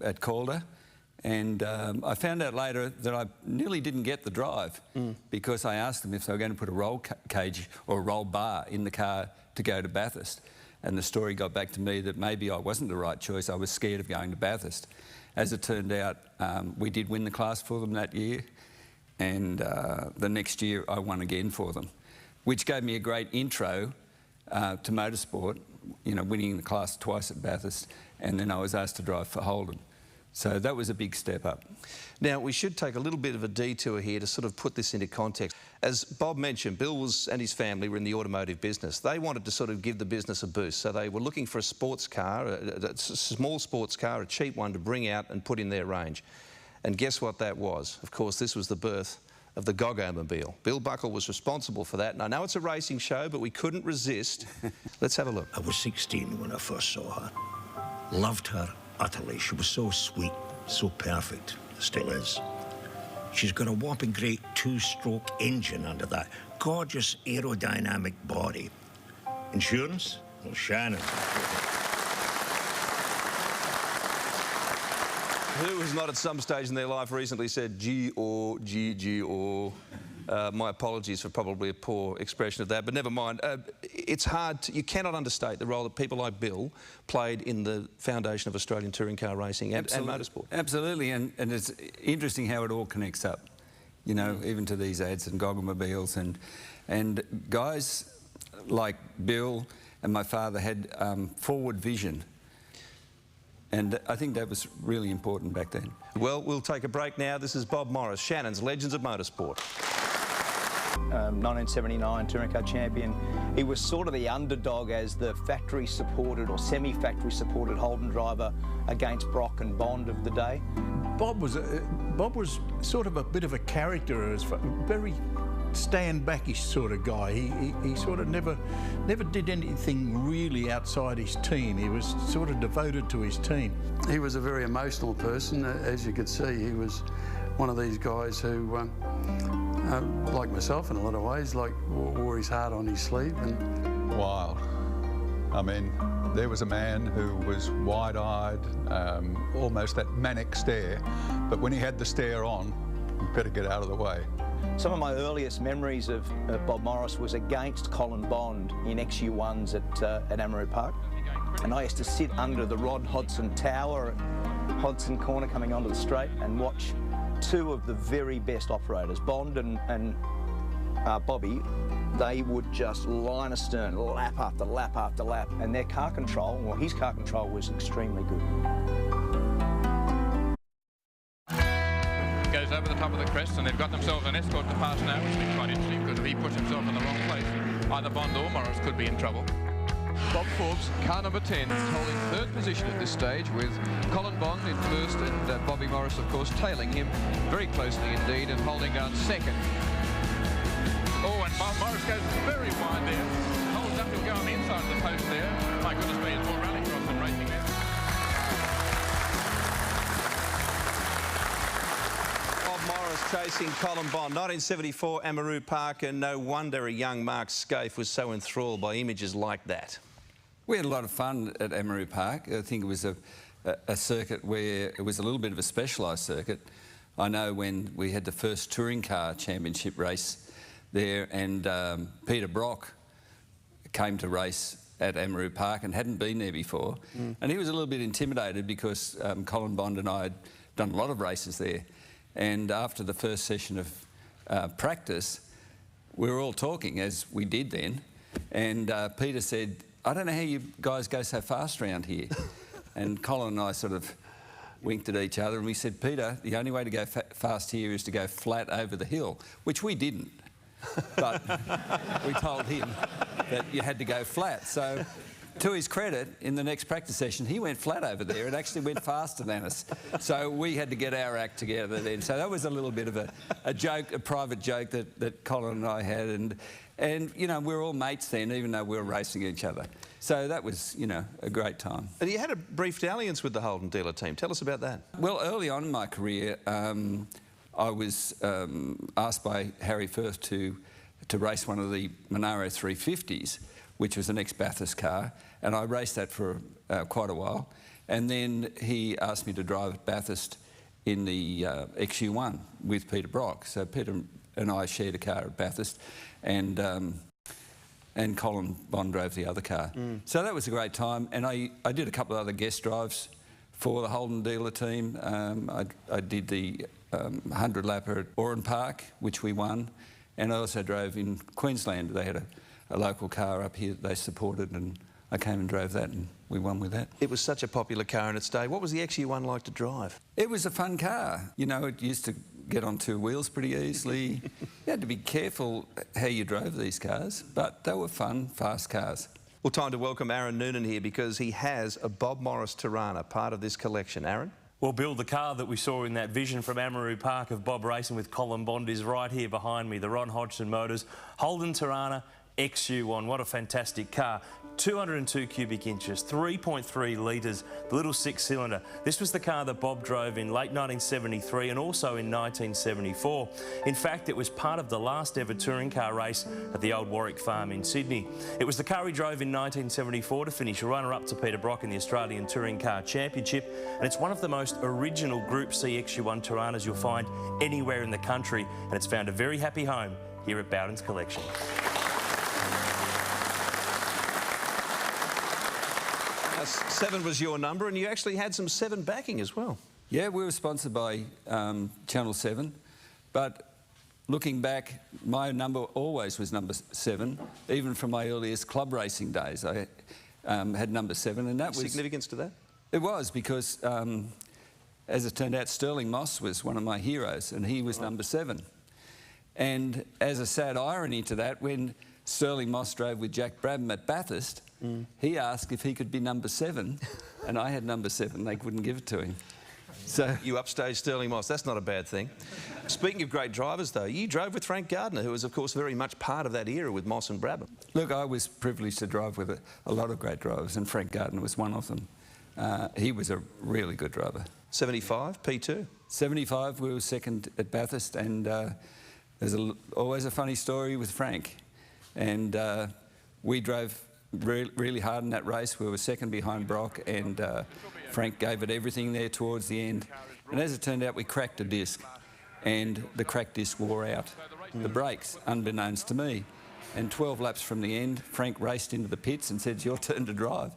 at Calder, and I found out later that I nearly didn't get the drive because I asked them if they were going to put a roll cage or a roll bar in the car to go to Bathurst. And the story got back to me that maybe I wasn't the right choice. I was scared of going to Bathurst. As it turned out, we did win the class for them that year, and the next year I won again for them, which gave me a great intro to motorsport, you know, winning the class twice at Bathurst, and then I was asked to drive for Holden. So that was a big step up. Now, we should take a little bit of a detour here to sort of put this into context. As Bob mentioned, Bill and his family were in the automotive business. They wanted to sort of give the business a boost, so they were looking for a sports car, a small sports car, a cheap one to bring out and put in their range. And guess what that was? Of course, this was the birth of the Goggo-mobile. Bill Buckle was responsible for that. And I know it's a racing show, but we couldn't resist. Let's have a look. I was 16 when I first saw her. Loved her utterly. She was so sweet, so perfect, still is. She's got a whopping great two-stroke engine under that gorgeous aerodynamic body. Insurance? Well, Shannons. Who has not at some stage in their life recently said G-O, G-G-O? My apologies for probably a poor expression of that, but never mind. It's hard to, you cannot understate the role that people like Bill played in the foundation of Australian touring car racing and motorsport. Absolutely, and it's interesting how it all connects up, you know, even to these ads and Goggo-mobiles, and guys like Bill and my father had forward vision. And I think that was really important back then. Well, we'll take a break now. This is Bob Morris, Shannons, Legends of Motorsport. 1979 touring car champion. He was sort of the underdog as the factory-supported or semi-factory supported Holden driver against Brock and Bond of the day. Bob was sort of a bit of a character, as very stand-backish sort of guy. He sort of never did anything really outside his team. He was sort of devoted to his team. He was a very emotional person, as you could see. He was one of these guys who, like myself in a lot of ways, like wore his heart on his sleeve. And wild. I mean, there was a man who was wide-eyed, almost that manic stare, but when he had the stare on, you better get out of the way. Some of my earliest memories of Bob Morris was against Colin Bond in XU1s at Amaroo Park. And I used to sit under the Rod Hodson Tower at Hodson Corner coming onto the straight and watch two of the very best operators, Bond and Bobby. They would just line astern, lap after lap after lap, and their car control, well, his car control was extremely good. Goes over the top of the crest, and they've got themselves an escort to pass now, which will be quite interesting, because if he puts himself in the wrong place, either Bond or Morris could be in trouble. Bob Forbes, car number 10, holding third position at this stage, with Colin Bond in first and Bobby Morris, of course, tailing him very closely indeed and holding down second. Oh, and Bob Morris goes very wide there. Holds up, he'll go on the inside of the post there. My goodness me, it's more rallycross than racing there. Morris chasing Colin Bond, 1974 Amaroo Park, and no wonder a young Mark Scaife was so enthralled by images like that. We had a lot of fun at Amaroo Park. I think it was a circuit where it was a little bit of a specialised circuit. I know when we had the first touring car championship race there, and Peter Brock came to race at Amaroo Park and hadn't been there before, and he was a little bit intimidated because Colin Bond and I had done a lot of races there. And after the first session of practice, we were all talking, as we did then, and Peter said, "I don't know how you guys go so fast around here." And Colin and I sort of winked at each other and we said, "Peter, the only way to go fast here is to go flat over the hill," which we didn't. But we told him that you had to go flat. So to his credit, in the next practice session, he went flat over there and actually went faster than us. So we had to get our act together then. So that was a little bit of a joke, a private joke that Colin and I had. And you know, we were all mates then, even though we were racing each other. So that was, you know, a great time. And you had a brief dalliance with the Holden dealer team. Tell us about that. Well, early on in my career, I was asked by Harry Firth to race one of the Monaro 350s, which was an ex-Bathurst car, and I raced that for quite a while. And then he asked me to drive at Bathurst in the XU1 with Peter Brock. So Peter and I shared a car at Bathurst, and Colin Bond drove the other car. So that was a great time, and I did a couple of other guest drives for the Holden dealer team. I did the 100-lapper at Oran Park, which we won, and I also drove in Queensland. They had a local car up here that they supported, and I came and drove that, and we won with that. It was such a popular car in its day. What was the XU1 like to drive? It was a fun car. You know, it used to get on two wheels pretty easily. You had to be careful how you drove these cars, but they were fun, fast cars. Well, time to welcome Aaron Noonan here because he has a Bob Morris Tirana, part of this collection. Aaron? Well, Bill, the car that we saw in that vision from Amaroo Park of Bob racing with Colin Bond is right here behind me, the Ron Hodgson Motors Holden Tirana XU1. What a fantastic car. 202 cubic inches, 3.3 litres, the little six-cylinder. This was the car that Bob drove in late 1973 and also in 1974. In fact, it was part of the last ever touring car race at the old Warwick Farm in Sydney. It was the car he drove in 1974 to finish runner-up to Peter Brock in the Australian Touring Car Championship, and it's one of the most original Group C XU1 Tiranas you'll find anywhere in the country, and it's found a very happy home here at Bowden's Collection. 7 was your number, and you actually had some 7 backing as well. Yeah, we were sponsored by Channel 7, but looking back, my number always was number 7, even from my earliest club racing days. I had number 7, and that was... Significance to that? It was, because as it turned out, Sterling Moss was one of my heroes, and he was number 7. And as a sad irony to that, when Sterling Moss drove with Jack Brabham at Bathurst, he asked if he could be number 7, and I had number 7. They wouldn't give it to him. So you upstaged Sterling Moss. That's not a bad thing. Speaking of great drivers, though, you drove with Frank Gardner, who was, of course, very much part of that era with Moss and Brabham. Look, I was privileged to drive with a lot of great drivers, and Frank Gardner was one of them. He was a really good driver. 75, P2? 75, we were second at Bathurst, and there's always a funny story with Frank. And we drove really hard in that race. We were second behind Brock, and Frank gave it everything there towards the end. And as it turned out, we cracked a disc, and the cracked disc wore out the brakes, unbeknownst to me. And 12 laps from the end, Frank raced into the pits and said, "It's your turn to drive."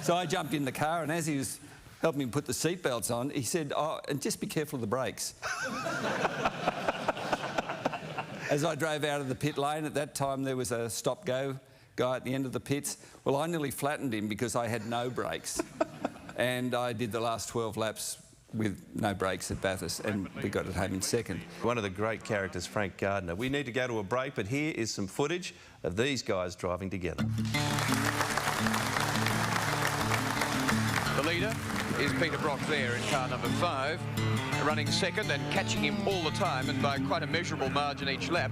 So I jumped in the car, and as he was helping me put the seatbelts on, he said, "Oh, and just be careful of the brakes." As I drove out of the pit lane, at that time there was a stop-go guy at the end of the pits. Well, I nearly flattened him because I had no brakes. And I did the last 12 laps with no brakes at Bathurst, and we got it home in second. One of the great characters, Frank Gardner. We need to go to a break, but here is some footage of these guys driving together. The leader is Peter Brock there in car number 5, running second and catching him all the time, and by quite a measurable margin each lap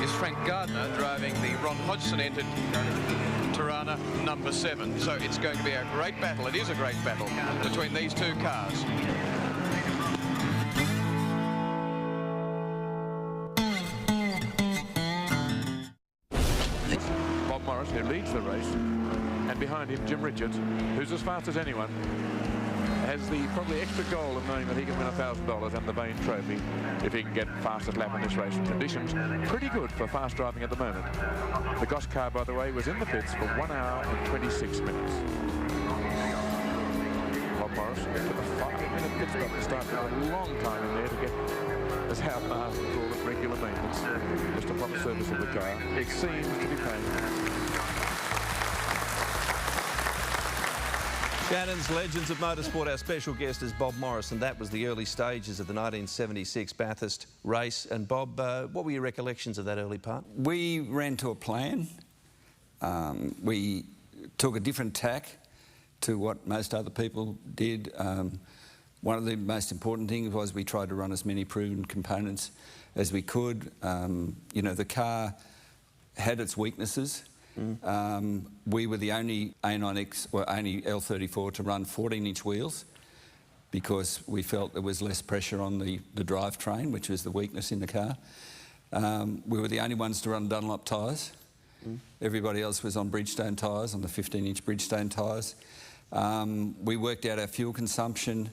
is Frank Gardner driving the Ron Hodgson-entered Tirana number 7. So it's going to be a great battle. It is a great battle between these two cars. Bob Morris, who leads the race, and behind him Jim Richards, who's as fast as anyone, has the probably extra goal of knowing that he can win $1,000 and the Bain Trophy if he can get fastest lap in this race. Conditions pretty good for fast driving at the moment. The Goss car, by the way, was in the pits for 1 hour and 26 minutes. Bob Morris took a 5-minute pit stop to start with, a long time in there to get as half an hour for all of regular maintenance. Just a proper service of the car. It seems to be paying. Shannons, Legends of Motorsport. Our special guest is Bob Morris, and that was the early stages of the 1976 Bathurst race. And Bob, what were your recollections of that early part? We ran to a plan. We took a different tack to what most other people did. One of the most important things was we tried to run as many proven components as we could. You know, the car had its weaknesses. We were the only A9X, or only L34 to run 14-inch wheels because we felt there was less pressure on the drivetrain, which was the weakness in the car. We were the only ones to run Dunlop tyres. Everybody else was on Bridgestone tyres, on the 15-inch Bridgestone tyres. We worked out our fuel consumption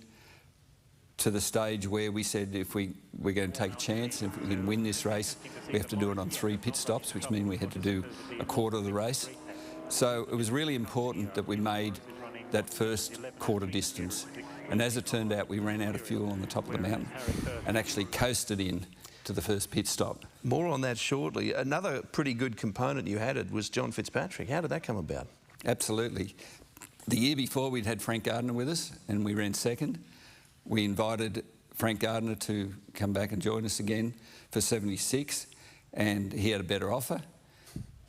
to the stage where we said if we're going to take a chance, if we can win this race, we have to do it on 3 pit stops, which means we had to do a quarter of the race. So it was really important that we made that first quarter distance. And as it turned out, we ran out of fuel on the top of the mountain and actually coasted in to the first pit stop. More on that shortly. Another pretty good component you added was John Fitzpatrick. How did that come about? Absolutely. The year before, we'd had Frank Gardner with us and we ran second. We invited Frank Gardner to come back and join us again for 76, and he had a better offer.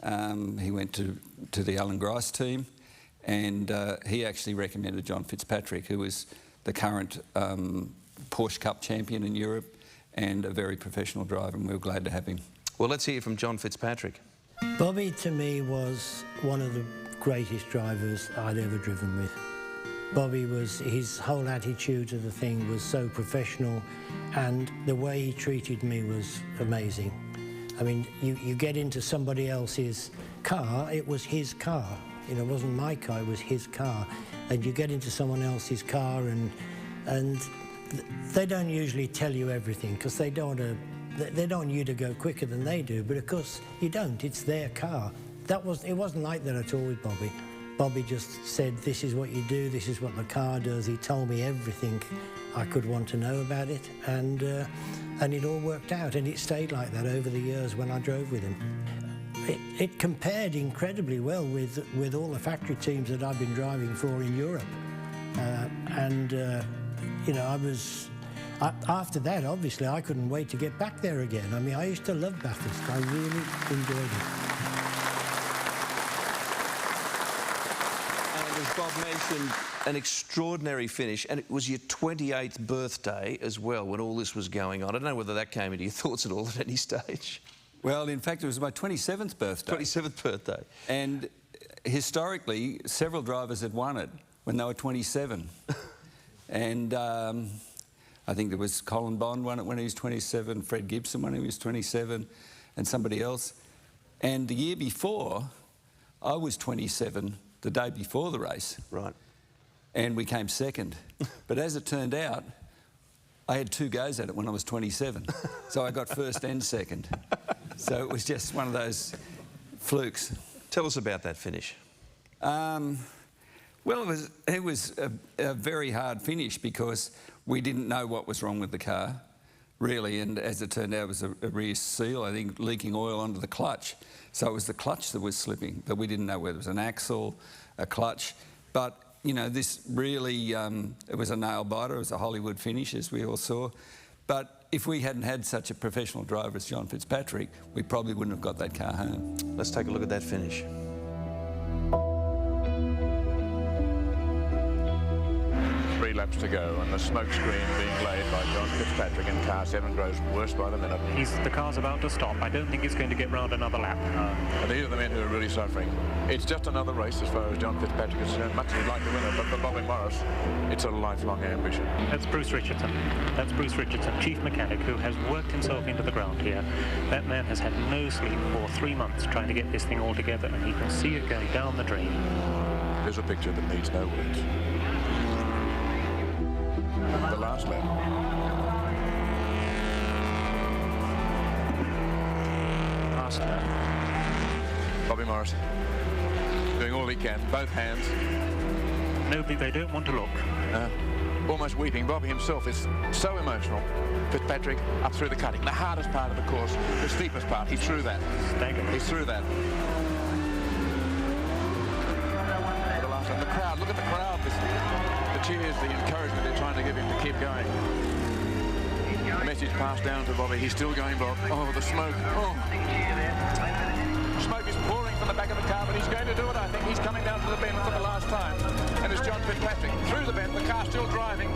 He went to the Alan Grice team, and he actually recommended John Fitzpatrick, who was the current Porsche Cup champion in Europe and a very professional driver, and we were glad to have him. Well, let's hear from John Fitzpatrick. Bobby, to me, was one of the greatest drivers I'd ever driven with. Bobby was, his whole attitude to the thing was so professional, and the way he treated me was amazing. I mean, you get into somebody else's car, it was his car. You know, it wasn't my car, it was his car. And you get into someone else's car and they don't usually tell you everything because they don't want you to go quicker than they do, but of course you don't, it's their car. It wasn't like that at all with Bobby. Bobby just said, this is what you do, this is what the car does. He told me everything I could want to know about it, and it all worked out, and it stayed like that over the years when I drove with him. It compared incredibly well with all the factory teams that I've been driving for in Europe. You know, after that, obviously, I couldn't wait to get back there again. I mean, I used to love Bathurst. I really enjoyed it. As Bob mentioned, an extraordinary finish, and it was your 28th birthday as well when all this was going on. I don't know whether that came into your thoughts at all at any stage. Well, in fact, it was my 27th birthday. 27th birthday. And historically, several drivers had won it when they were 27. And I think there was Colin Bond won it when he was 27, Fred Gibson when he was 27, and somebody else. And the year before, I was 27, the day before the race. Right. And we came second. But as it turned out, I had 2 goes at it when I was 27. So I got first and second. So it was just one of those flukes. Tell us about that finish. Well, it was a very hard finish because we didn't know what was wrong with the car, really, and as it turned out, it was a rear seal, I think, leaking oil onto the clutch. So it was the clutch that was slipping, but we didn't know whether it was an axle, a clutch. But, you know, this really, it was a nail biter, it was a Hollywood finish, as we all saw. But if we hadn't had such a professional driver as John Fitzpatrick, we probably wouldn't have got that car home. Let's take a look at that finish. 3 laps to go, and the smoke screen being laid by John Fitzpatrick, and car 7 grows worse by the minute. The car's about to stop. I don't think it's going to get round another lap. And these are the men who are really suffering. It's just another race as far as John Fitzpatrick is concerned. Much as he'd like to win it, but for Bobby Morris, it's a lifelong ambition. That's Bruce Richardson. That's Bruce Richardson, chief mechanic, who has worked himself into the ground here. That man has had no sleep for 3 months trying to get this thing all together, and he can see it going down the drain. There's a picture that needs no words. The last lap. Last lap. Bobby Morris doing all he can, both hands. No, they don't want to look. Almost weeping. Bobby himself is so emotional. Fitzpatrick up through the cutting, the hardest part of the course, the steepest part. He's through that. He's through that. The last one. The crowd, look at the crowd. The cheers, the encouragement they're trying to give him to keep going. The message passed down to Bobby. He's still going, Bob. Oh, the smoke. Oh. Smoke is pouring from the back of the car, but he's going to do it, I think. He's coming down to the bend for the last time. And it's John Fitzpatrick through the bend, the car still driving.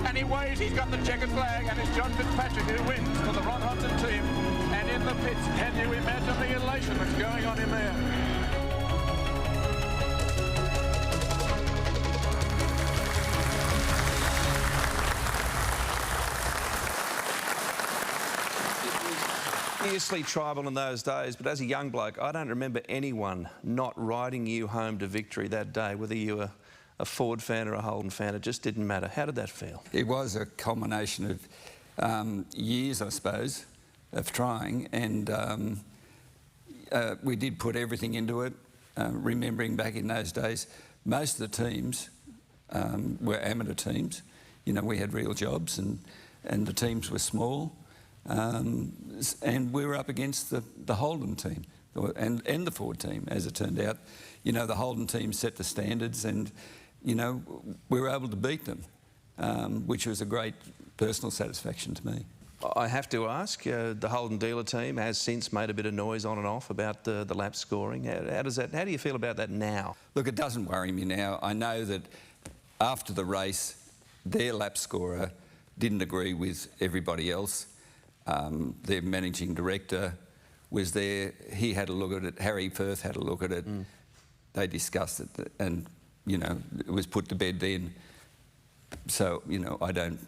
And he waves, he's got the checkered flag, and it's John Fitzpatrick who wins for the Ron Hodson team. And in the pits, can you imagine the elation that's going on in there? Fiercely tribal in those days, but as a young bloke, I don't remember anyone not riding you home to victory that day, whether you were a Ford fan or a Holden fan. It just didn't matter. How did that feel? It was a culmination of years, I suppose, of trying, and we did put everything into it. Remembering back in those days, most of the teams were amateur teams. You know, we had real jobs, and the teams were small, and we were up against the Holden team and the Ford team, as it turned out. You know, the Holden team set the standards, and you know, we were able to beat them, which was a great personal satisfaction to me. I have to ask, the Holden dealer team has since made a bit of noise on and off about the lap scoring. How do you feel about that now? Look, it doesn't worry me now. I know that after the race, their lap scorer didn't agree with everybody else. Their managing director was there. He had a look at it. Harry Firth had a look at it. They discussed it, and you know, it was put to bed then. So you know, I don't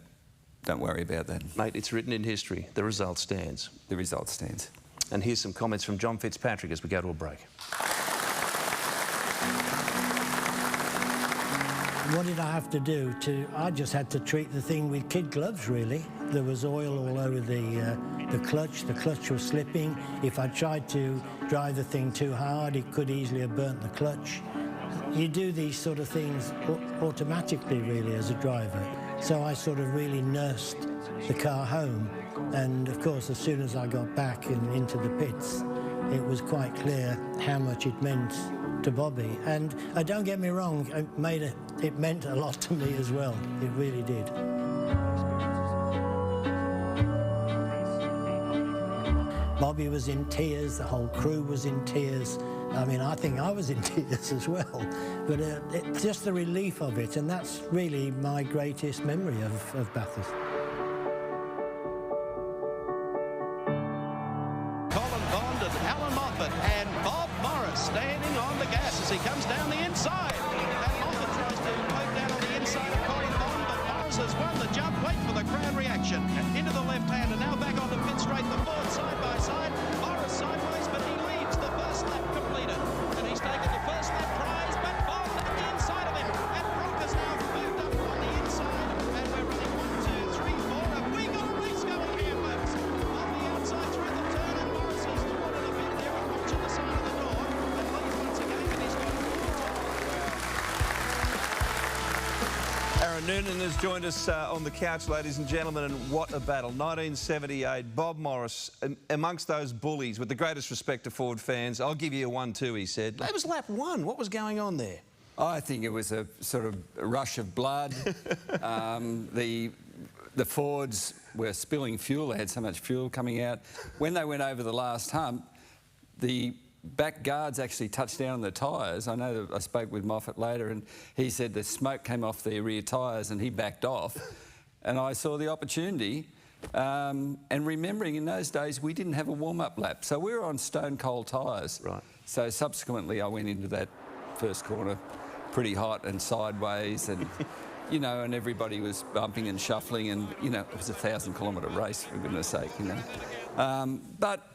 worry about that. Mate, it's written in history. The result stands. The result stands. And here's some comments from John Fitzpatrick as we go to a break. What did I have to do? I just had to treat the thing with kid gloves, really. There was oil all over the clutch. The clutch was slipping. If I tried to drive the thing too hard, it could easily have burnt the clutch. You do these sort of things automatically, really, as a driver. So I sort of really nursed the car home. And of course, as soon as I got back and into the pits, it was quite clear how much it meant to Bobby. And don't get me wrong, it meant a lot to me as well. It really did. Bobby was in tears, the whole crew was in tears. I mean, I think I was in tears as well. But just the relief of it, and that's really my greatest memory of Bathurst. Colin Bond and Alan Moffat and Bob Morris standing on the gas as he comes down the inside. And Moffat tries to poke down on the inside of Colin Bond, but Morris has won the jump. Wait for the crowd reaction. Into the left hand, and now back on the pit straight. The Ford side by side. Morris sideways, but he leads the first lap completed. And he's taken the first lap prize, but Bond at the inside of him. And Brock has now moved up on the inside. And we're running 1, 2, 3, 4. Have we got a race going here, folks? On the outside through the turn, and Morris has drawn it a bit there and watching the side of the door. And leads once again, and he's got Aaron Noonan has joined us on the couch, ladies and gentlemen, and what a battle. 1978, Bob Morris, amongst those bullies, with the greatest respect to Ford fans. I'll give you a 1-2, he said. That was lap 1. What was going on there? I think it was a sort of rush of blood. The Fords were spilling fuel. They had so much fuel coming out. When they went over the last hump, the back guards actually touched down on the tyres. I know that I spoke with Moffat later, and he said the smoke came off their rear tyres and he backed off. And I saw the opportunity. And remembering in those days, we didn't have a warm-up lap. So we were on stone cold tyres. Right. So subsequently, I went into that first corner pretty hot and sideways, and, you know, and everybody was bumping and shuffling, and, you know, it was a 1,000-kilometre race, for goodness sake, you know. But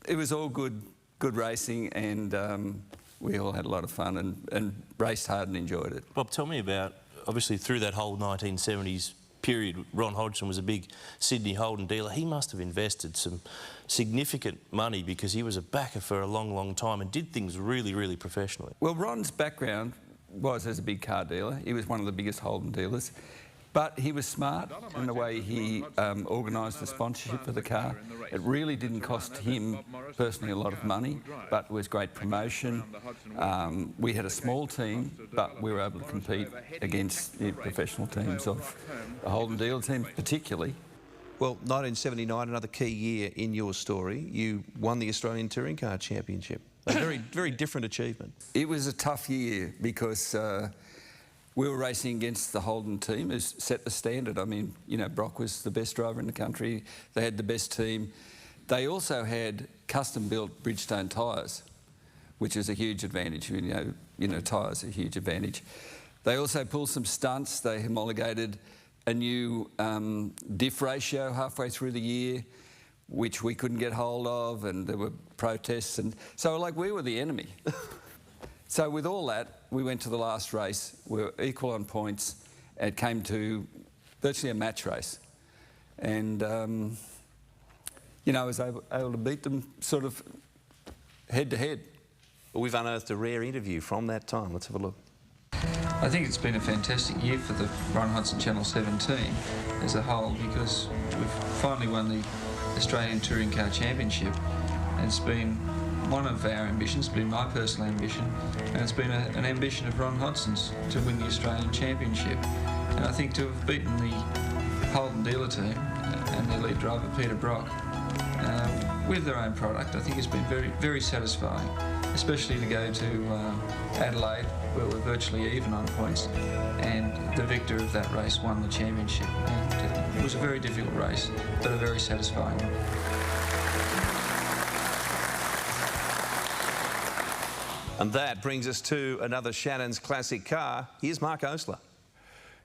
it was all good racing, and we all had a lot of fun and raced hard and enjoyed it. Bob, tell me about, obviously through that whole 1970s period, Ron Hodgson was a big Sydney Holden dealer. He must have invested some significant money because he was a backer for a long, long time and did things really, really professionally. Well, Ron's background was as a big car dealer. He was one of the biggest Holden dealers. But he was smart in the way he organised the sponsorship for the car. It really didn't cost him personally a lot of money, but it was great promotion. We had a small team, but we were able to compete against the professional teams of the Holden dealer team particularly. Well, 1979, another key year in your story. You won the Australian Touring Car Championship. A very, very different achievement. It was a tough year because we were racing against the Holden team, who set the standard. I mean, you know, Brock was the best driver in the country. They had the best team. They also had custom-built Bridgestone tyres, which is a huge advantage. You know, tyres are a huge advantage. They also pulled some stunts. They homologated a new diff ratio halfway through the year, which we couldn't get hold of, and there were protests. And so, like, we were the enemy. So with all that, we went to the last race. We were equal on points. It came to virtually a match race. And, you know, I was able to beat them sort of head-to-head. Well, we've unearthed a rare interview from that time. Let's have a look. I think it's been a fantastic year for the Ron Hodson Channel 17 as a whole, because we've finally won the Australian Touring Car Championship, and it's been one of our ambitions, it's been my personal ambition, and it's been an ambition of Ron Hodson's to win the Australian Championship. And I think to have beaten the Holden dealer team and their lead driver Peter Brock with their own product, I think it's been very, very satisfying, especially to go to Adelaide, where we're virtually even on points, and the victor of that race won the championship. And it was a very difficult race, but a very satisfying one. And that brings us to another Shannons classic car. Here's Mark Osler.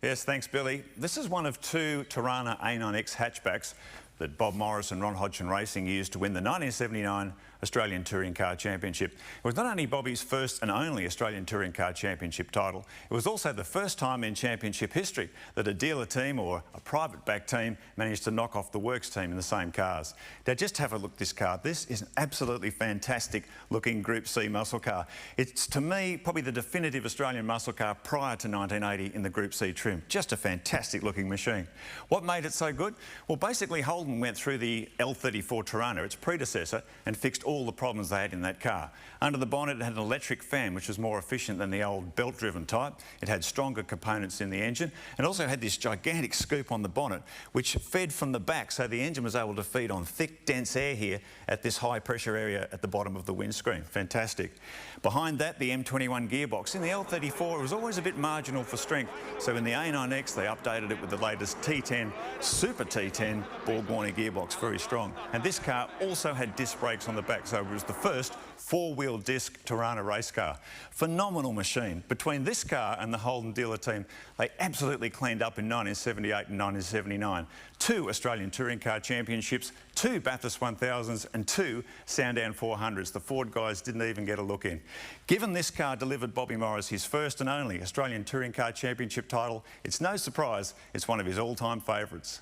Yes, thanks, Billy. This is one of two Tirana A9X hatchbacks that Bob Morris and Ron Hodgson Racing used to win the 1979 Australian Touring Car Championship. It was not only Bobby's first and only Australian Touring Car Championship title, it was also the first time in championship history that a dealer team or a private back team managed to knock off the works team in the same cars. Now just have a look at this car. This is an absolutely fantastic looking Group C muscle car. It's, to me, probably the definitive Australian muscle car prior to 1980 in the Group C trim. Just a fantastic looking machine. What made it so good? Well, basically Holden went through the L34 Tirana, its predecessor, and fixed all the problems they had in that car. Under the bonnet, it had an electric fan, which was more efficient than the old belt-driven type. It had stronger components in the engine, and also had this gigantic scoop on the bonnet, which fed from the back, so the engine was able to feed on thick, dense air here at this high-pressure area at the bottom of the windscreen. Fantastic. Behind that, the M21 gearbox. In the L34, it was always a bit marginal for strength, so in the A9X, they updated it with the latest T10, Super T10 Borg-Warner gearbox, very strong. And this car also had disc brakes on the back, so it was the first four-wheel disc Tirana race car. Phenomenal machine. Between this car and the Holden dealer team, they absolutely cleaned up in 1978 and 1979. 2 Australian Touring Car Championships, 2 Bathurst 1000s and 2 Sandown 400s. The Ford guys didn't even get a look in. Given this car delivered Bobby Morris his first and only Australian Touring Car Championship title, it's no surprise it's one of his all-time favourites.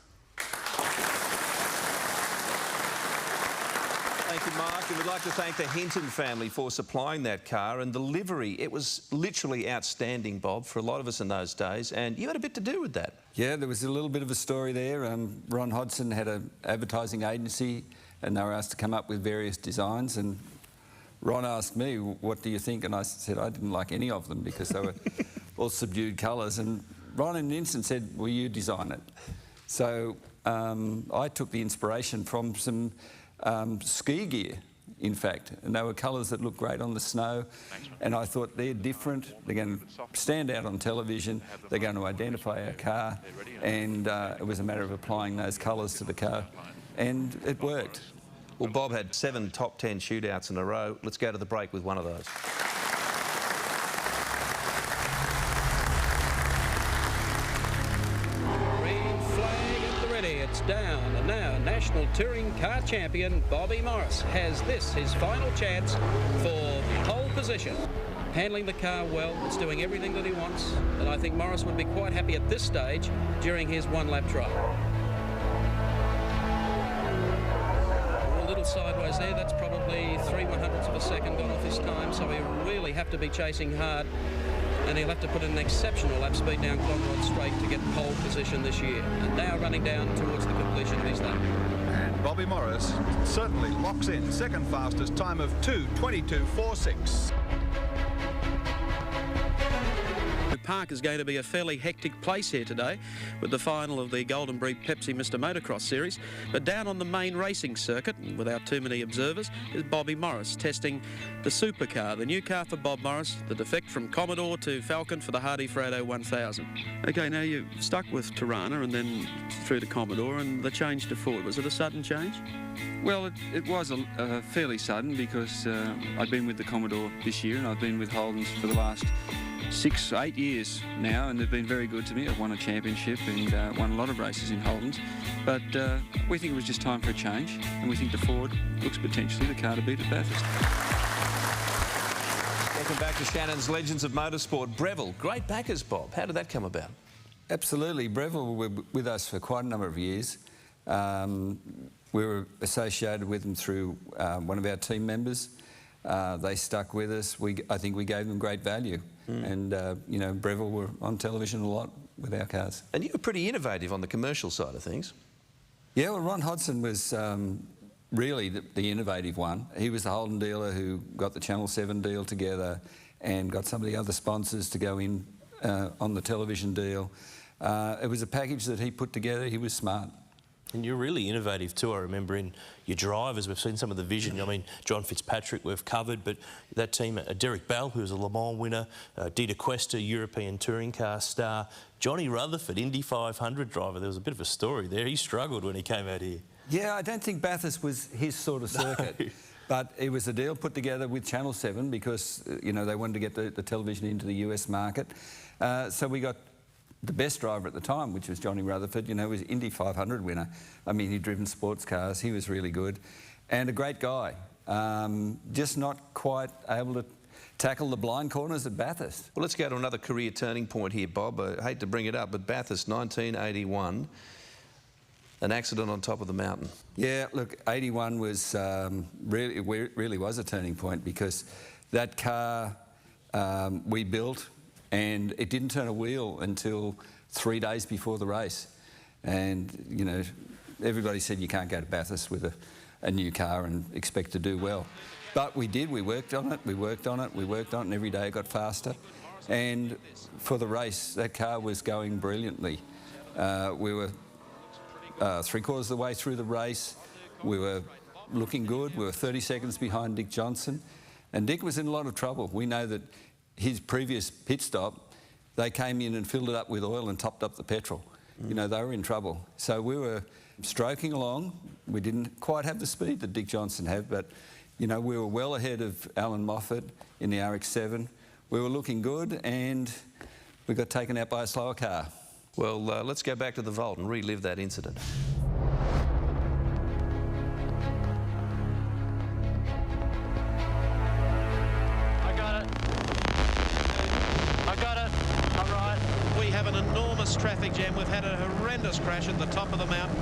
Thank you, Mark. And we'd like to thank the Hinton family for supplying that car, and the livery. It was literally outstanding, Bob, for a lot of us in those days, and you had a bit to do with that. Yeah, there was a little bit of a story there. Ron Hodson had an advertising agency, and they were asked to come up with various designs, and Ron asked me, what do you think? And I said I didn't like any of them because they were all subdued colours, and Ron in an instant said, will you design it? So I took the inspiration from some ski gear, in fact, and they were colours that look great on the snow. And I thought they're different, they're going to stand out on television, they're going to identify our car, and it was a matter of applying those colours to the car, and it worked. Well, Bob had 7 top 10 shootouts in a row. Let's go to the break with one of those. Down, and now National Touring Car Champion Bobby Morris has this, his final chance for pole position. Handling the car well, it's doing everything that he wants, and I think Morris would be quite happy at this stage during his one-lap trial. A little sideways there, that's probably 3/100ths of a second gone off his time, so he'll really have to be chasing hard. And he'll have to put in an exceptional lap speed down Clonrod Straight to get pole position this year. And now running down towards the completion of his lap. And Bobby Morris certainly locks in second fastest time of 2:22.46. Park is going to be a fairly hectic place here today with the final of the Golden Breed Pepsi Mr Motocross Series. But down on the main racing circuit, without too many observers, is Bobby Morris testing the supercar, the new car for Bob Morris, the defect from Commodore to Falcon for the Hardy Fredo 1000. OK, now you're stuck with Tirana and then through to Commodore, and the change to Ford. Was it a sudden change? Well, it was fairly sudden because I'd been with the Commodore this year and I've been with Holden's for the last 6-8 years now, and they've been very good to me. I've won a championship and won a lot of races in Holden's, but we think it was just time for a change, and we think the Ford looks potentially the car to beat at Bathurst. Welcome back to Shannon's Legends of Motorsport. Breville, great backers, Bob. How did that come about? Absolutely. Breville were with us for quite a number of years. We were associated with them through one of our team members. They stuck with us. I think we gave them great value. And, you know, Breville were on television a lot with our cars. And you were pretty innovative on the commercial side of things. Yeah, well, Ron Hodson was really the innovative one. He was the Holden dealer who got the Channel 7 deal together and got some of the other sponsors to go in on the television deal. It was a package that he put together. He was smart. And you're really innovative too. I remember in your drivers, we've seen some of the vision. I mean, John Fitzpatrick we've covered, but that team, Derek Bell, who was a Le Mans winner, Dieter Quester, European touring car star, Johnny Rutherford, Indy 500 driver. There was a bit of a story there. He struggled when he came out here. Yeah, I don't think Bathurst was his sort of circuit. No. But it was a deal put together with Channel 7 because, you know, they wanted to get the television into the US market. So we got the best driver at the time, which was Johnny Rutherford. You know, he was Indy 500 winner. I mean, he'd driven sports cars. He was really good. And a great guy. Just not quite able to tackle the blind corners at Bathurst. Well, let's go to another career turning point here, Bob. I hate to bring it up, but Bathurst, 1981. An accident on top of the mountain. Yeah, look, 81 was really was a turning point because that car we built and it didn't turn a wheel until 3 days before the race. And, you know, everybody said you can't go to Bathurst with a new car and expect to do well. But we did, we worked on it, and every day it got faster. And for the race, that car was going brilliantly. We were 3/4 of the way through the race. We were looking good. We were 30 seconds behind Dick Johnson. And Dick was in a lot of trouble. We know that his previous pit stop, they came in and filled it up with oil and topped up the petrol. You know, they were in trouble. So we were stroking along. We didn't quite have the speed that Dick Johnson had, but, you know, we were well ahead of Alan Moffat in the RX-7. We were looking good and we got taken out by a slower car. Well, let's go back to the vault and relive that incident. I got it. All right. We have an enormous traffic jam. We've had a horrendous crash at the top of the mountain.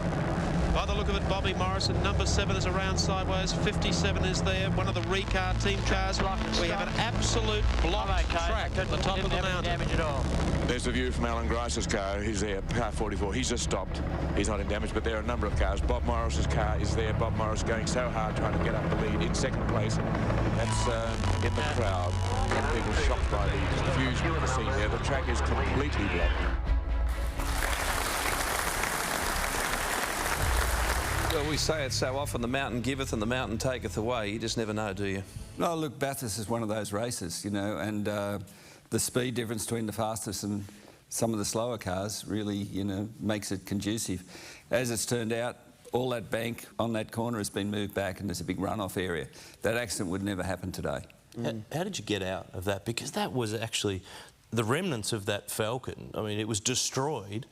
By the look of it, Bobby Morrison, number 7 is around sideways, 57 is there, one of the Recar team cars. We have an absolute blocked track at the top of the mountain. Damage at all. There's the view from Alan Grice's car. He's there, car 44. He's just stopped. He's not in damage, but there are a number of cars. Bob Morris's car is there. Bob Morris going so hard trying to get up the lead in second place. That's in the crowd. People shocked by the confusion of the scene there. The track is completely blocked. Well, we say it so often, the mountain giveth and the mountain taketh away. You just never know, do you? No, look, Bathurst is one of those races, you know, and the speed difference between the fastest and some of the slower cars really, you know, makes it conducive. As it's turned out, all that bank on that corner has been moved back and there's a big runoff area. That accident would never happen today. How did you get out of that? Because that was actually the remnants of that Falcon. I mean, it was destroyed.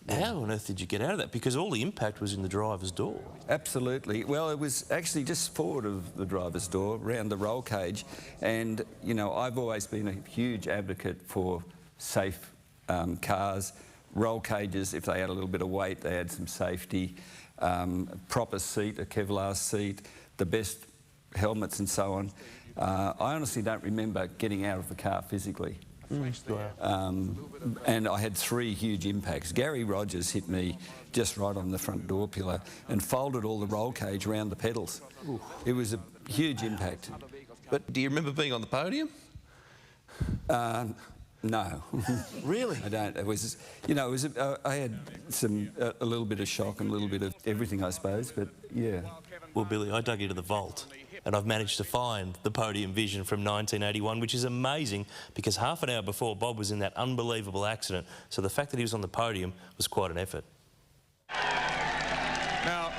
How on earth did you get out of that? Because all the impact was in the driver's door. Absolutely. Well, it was actually just forward of the driver's door, around the roll cage. And, you know, I've always been a huge advocate for safe cars, roll cages. If they had a little bit of weight, they had some safety, proper seat, a Kevlar seat, the best helmets and so on. I honestly don't remember getting out of the car physically. And I had 3 huge impacts. Gary Rogers hit me just right on the front door pillar and folded all the roll cage around the pedals. Ooh. It was a huge impact. But do you remember being on the podium? No. Really? I don't. It was, you know, it was. I had a little bit of shock and a little bit of everything, I suppose. But yeah. Well, Billy, I dug into the vault and I've managed to find the podium vision from 1981, which is amazing because half an hour before Bob was in that unbelievable accident. So the fact that he was on the podium was quite an effort. Now,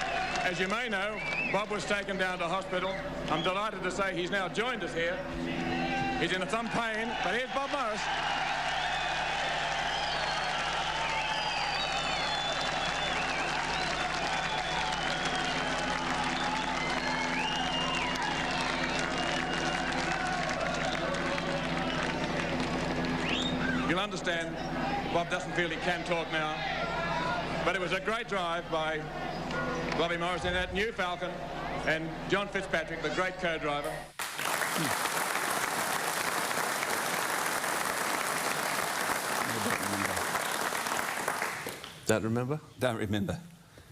as you may know, Bob was taken down to hospital. I'm delighted to say he's now joined us here. He's in some pain, but here's Bob Morris. understand Bob doesn't feel he can talk now. But it was a great drive by Bobby Morris in that new Falcon, and John Fitzpatrick, the great co-driver. Don't remember? Don't remember.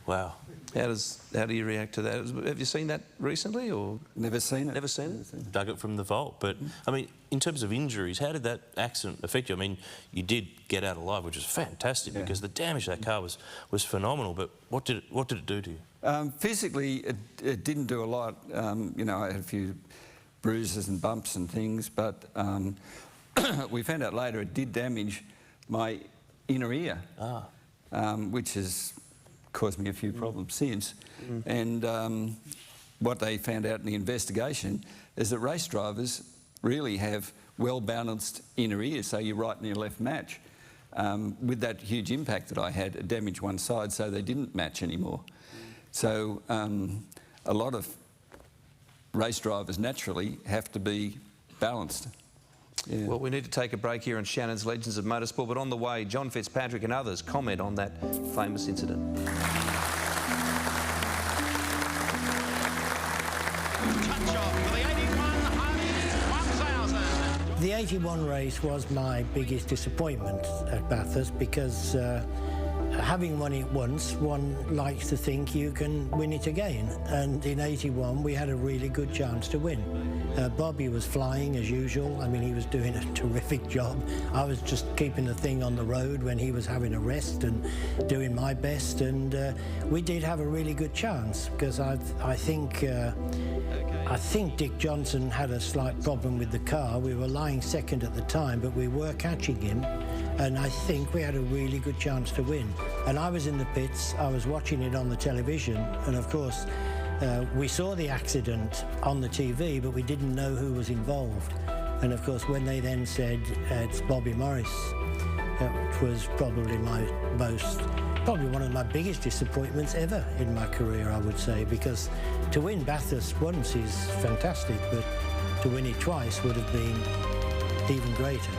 Wow. How do you react to that? Have you seen that recently, or never seen it? Never seen it. Dug it from the vault. But I mean, in terms of injuries, how did that accident affect you? I mean, you did get out alive, which was fantastic because the damage to that car was phenomenal. But what did it do to you? Physically, it didn't do a lot. You know, I had a few bruises and bumps and things, but we found out later it did damage my inner ear, which has caused me a few problems since. And what they found out in the investigation is that race drivers really have well-balanced inner ears, so your right and your left match. With that huge impact that I had, it damaged one side, so they didn't match anymore. So a lot of race drivers naturally have to be balanced. Yeah. Well, we need to take a break here on Shannon's Legends of Motorsport, but on the way, John Fitzpatrick and others comment on that famous incident. The 81 race was my biggest disappointment at Bathurst because having won it once, one likes to think you can win it again. And in 81, we had a really good chance to win. Bobby was flying as usual. I mean, he was doing a terrific job. I was just keeping the thing on the road when he was having a rest and doing my best. And we did have a really good chance because I think Dick Johnson had a slight problem with the car. We were lying second at the time, but we were catching him. And I think we had a really good chance to win. And I was in the pits, I was watching it on the television, and of course, we saw the accident on the TV, but we didn't know who was involved. And of course, when they then said it's Bobby Morris, it was probably probably one of my biggest disappointments ever in my career, I would say, because to win Bathurst once is fantastic, but to win it twice would have been even greater.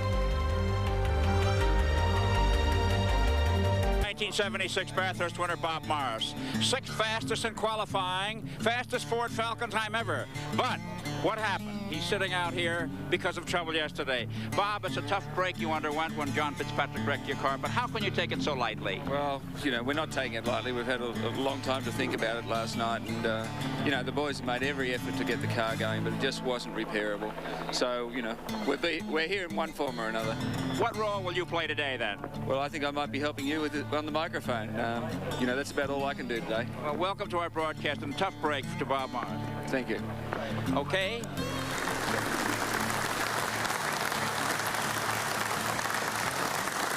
1976 Bathurst winner Bob Morris. 6th fastest in qualifying, fastest Ford Falcon time ever. But what happened? He's sitting out here because of trouble yesterday. Bob, it's a tough break you underwent when John Fitzpatrick wrecked your car, but how can you take it so lightly? Well, you know, we're not taking it lightly. We've had a long time to think about it last night, and, you know, the boys made every effort to get the car going, but it just wasn't repairable. So, you know, we're here in one form or another. What role will you play today, then? Well, I think I might be helping you with it on the microphone. You know, that's about all I can do today. Well, welcome to our broadcast, and a tough break to Bob Morris. Thank you. Okay.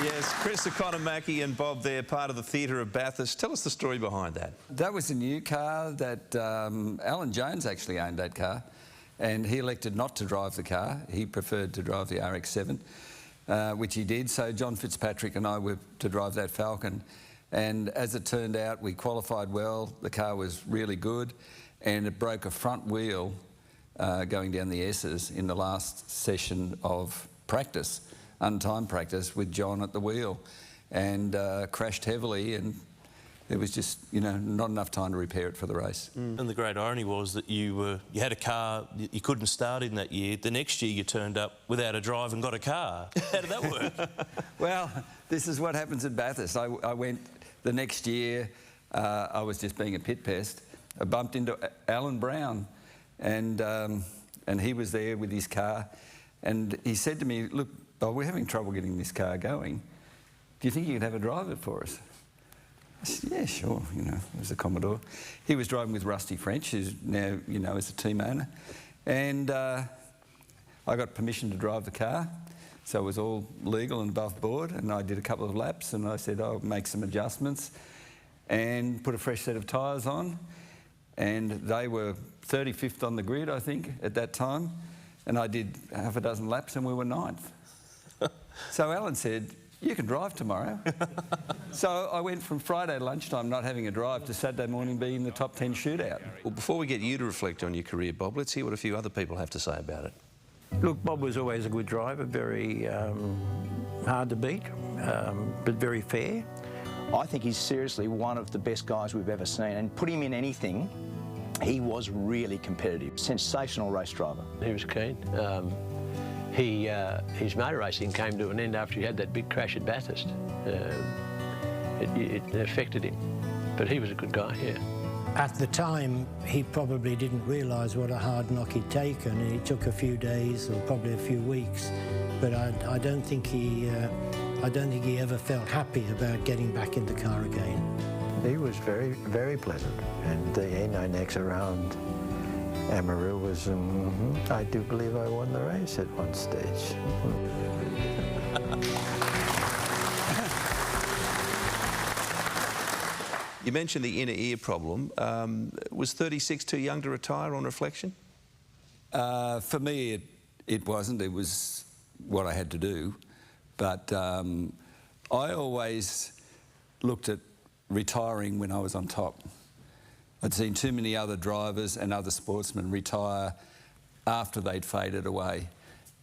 Yes, Chris Economaki and Bob there, part of the Theatre of Bathurst. Tell us the story behind that. That was a new car that Alan Jones actually owned that car, and he elected not to drive the car. He preferred to drive the RX-7, which he did. So John Fitzpatrick and I were to drive that Falcon. And as it turned out, we qualified well. The car was really good, and it broke a front wheel going down the S's in the last session of practice. Untimed practice with John at the wheel, and crashed heavily, and there was just, you know, not enough time to repair it for the race. And the great irony was that you had a car you couldn't start in that year. The next year you turned up without a drive and got a car. How did that work? Well, this is what happens at Bathurst. I went the next year, I was just being a pit pest. I bumped into Alan Brown, and he was there with his car, and he said to me, "Look, Bob, we're having trouble getting this car going. Do you think you could have a driver for us?" I said, "Yeah, sure." You know, it was a Commodore. He was driving with Rusty French, who's now, you know, is a team owner. And I got permission to drive the car, so it was all legal and above board. And I did a couple of laps, and I said, "I'll make some adjustments and put a fresh set of tyres on." And they were 35th on the grid, I think, at that time. And I did half a dozen laps, and we were 9th. So Alan said, "You can drive tomorrow." So I went from Friday lunchtime not having a drive to Saturday morning being in the top 10 shootout. Well, before we get you to reflect on your career, Bob, let's hear what a few other people have to say about it. Look, Bob was always a good driver, very hard to beat, but very fair. I think he's seriously one of the best guys we've ever seen, and put him in anything, he was really competitive. Sensational race driver. He was keen. His motor racing came to an end after he had that big crash at Bathurst. It affected him, but he was a good guy, yeah. At the time, he probably didn't realise what a hard knock he'd taken. It took a few days or probably a few weeks, but I don't think he ever felt happy about getting back in the car again. He was very, very pleasant, and the A9X around Amarillo was, I do believe I won the race at one stage. You mentioned the inner ear problem. Was 36 too young to retire on reflection? For me, it wasn't. It was what I had to do. But I always looked at retiring when I was on top. I'd seen too many other drivers and other sportsmen retire after they'd faded away.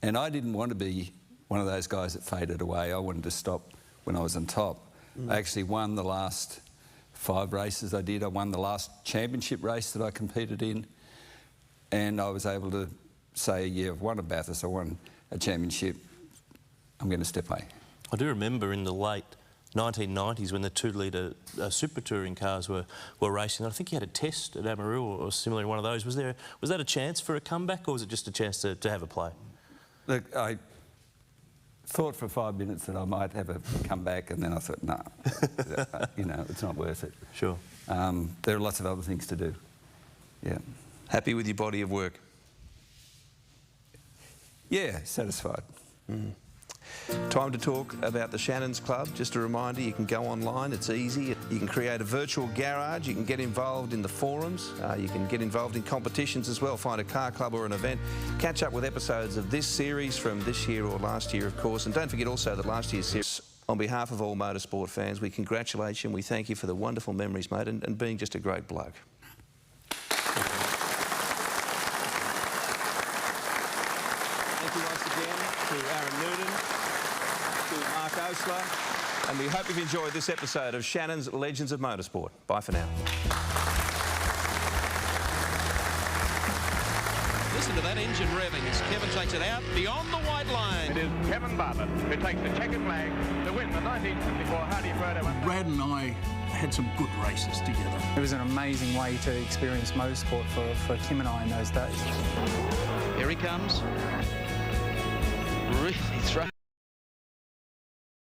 And I didn't want to be one of those guys that faded away. I wanted to stop when I was on top. I actually won the last 5 races I did. I won the last championship race that I competed in, and I was able to say, yeah, I've won a Bathurst, I won a championship, I'm going to step away. I do remember in the late 1990s when the 2-litre super touring cars were racing. I think you had a test at Amarillo or similar in one of those. Was that a chance for a comeback, or was it just a chance to have a play? Look, I thought for 5 minutes that I might have a comeback, and then I thought, no, you know, it's not worth it. Sure. There are lots of other things to do. Yeah. Happy with your body of work? Yeah, satisfied. Time to talk about the Shannons Club. Just a reminder, you can go online, it's easy. You can create a virtual garage, you can get involved in the forums, you can get involved in competitions as well, find a car club or an event, catch up with episodes of this series from this year or last year, of course, and don't forget also that last year's series. On behalf of all motorsport fans, we congratulate you and we thank you for the wonderful memories, mate, and being just a great bloke. Thank you once again to Aaron Newton, to Mark Osler, and we hope you've enjoyed this episode of Shannon's Legends of Motorsport. Bye for now. Listen to that engine revving as Kevin takes it out beyond the white line. It is Kevin Bartlett who takes the checkered flag to win the 1954 Hardy Photo. Brad and I had some good races together. It was an amazing way to experience motorsport for Kim and I in those days. Here he comes. Really thrown.